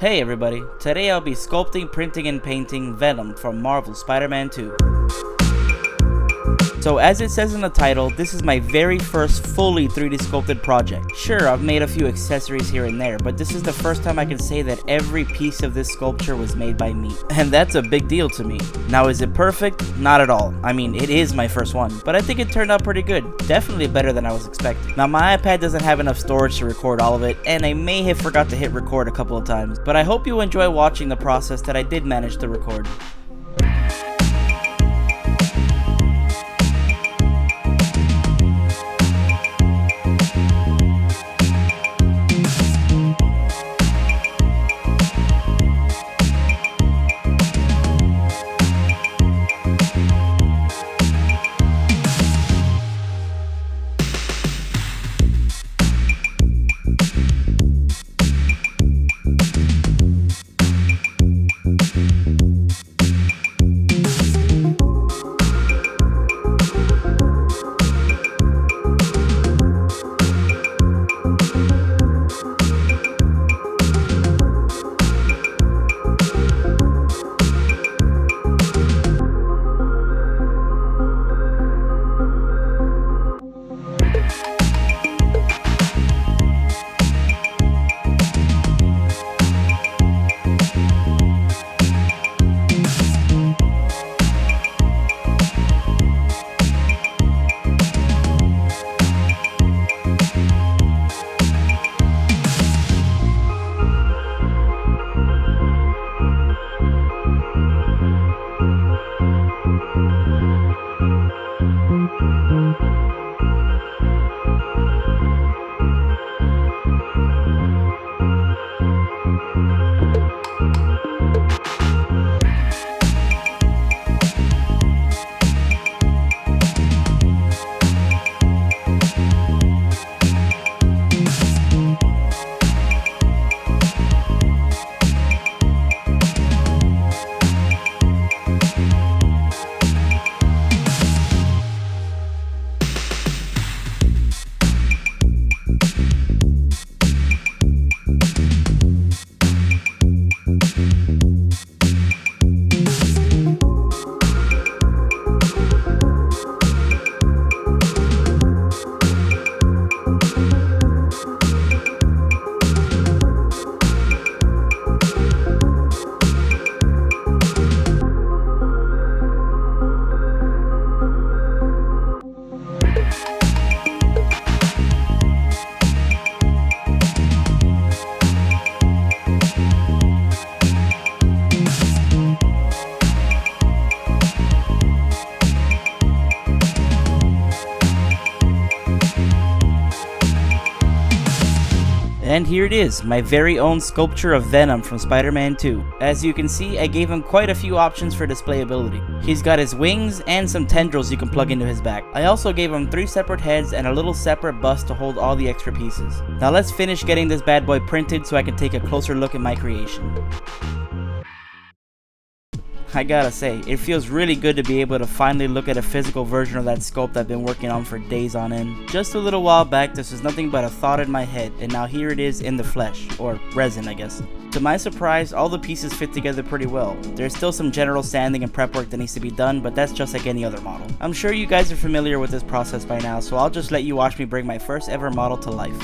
Hey everybody, today I'll be sculpting, printing, and painting Venom from Marvel's Spider-Man 2. So as it says in the title, this is my very first fully 3D sculpted project. Sure, I've made a few accessories here and there, but this is the first time I can say that every piece of this sculpture was made by me. And that's a big deal to me. Now is it perfect? Not at all. I mean, it is my first one, but I think it turned out pretty good. Definitely better than I was expecting. Now my iPad doesn't have enough storage to record all of it, and I may have forgot to hit record a couple of times, but I hope you enjoy watching the process that I did manage to record. And here it is, my very own sculpture of Venom from Spider-Man 2. As you can see, I gave him quite a few options for displayability. He's got his wings and some tendrils you can plug into his back. I also gave him 3 separate heads and a little separate bust to hold all the extra pieces. Now let's finish getting this bad boy printed so I can take a closer look at my creation. I gotta say, it feels really good to be able to finally look at a physical version of that sculpt I've been working on for days on end. Just a little while back, this was nothing but a thought in my head, and now here it is in the flesh, or resin I guess. To my surprise, all the pieces fit together pretty well. There's still some general sanding and prep work that needs to be done, but that's just like any other model. I'm sure you guys are familiar with this process by now, so I'll just let you watch me bring my first ever model to life.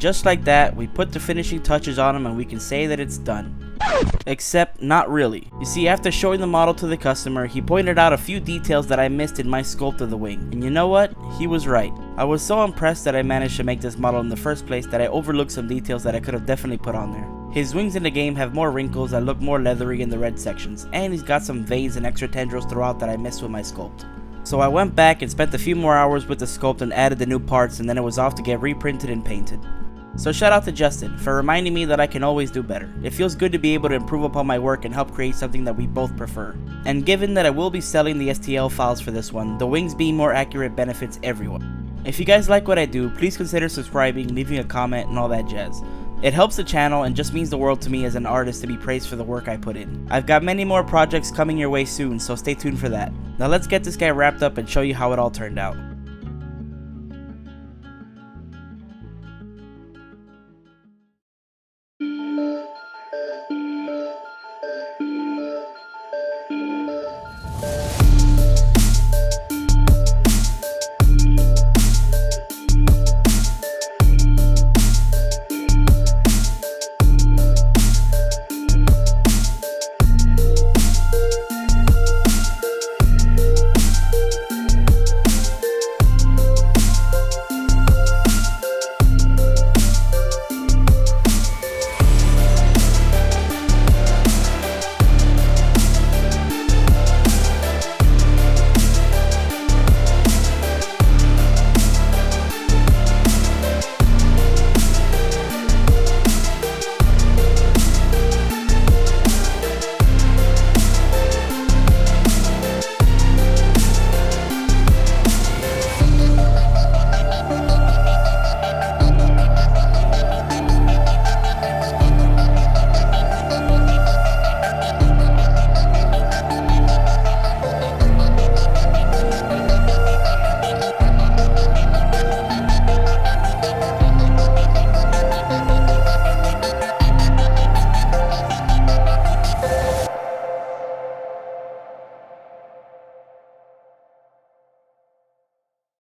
just like that, we put the finishing touches on him and we can say that it's done. Except not really. You see, after showing the model to the customer, he pointed out a few details that I missed in my sculpt of the wing. And you know what? He was right. I was so impressed that I managed to make this model in the first place that I overlooked some details that I could have definitely put on there. His wings in the game have more wrinkles that look more leathery in the red sections, and he's got some veins and extra tendrils throughout that I missed with my sculpt. So I went back and spent a few more hours with the sculpt and added the new parts, and then it was off to get reprinted and painted. So shout out to Justin for reminding me that I can always do better. It feels good to be able to improve upon my work and help create something that we both prefer. And given that I will be selling the STL files for this one, the wings being more accurate benefits everyone. If you guys like what I do, please consider subscribing, leaving a comment, and all that jazz. It helps the channel and just means the world to me as an artist to be praised for the work I put in. I've got many more projects coming your way soon, so stay tuned for that. Now let's get this guy wrapped up and show you how it all turned out.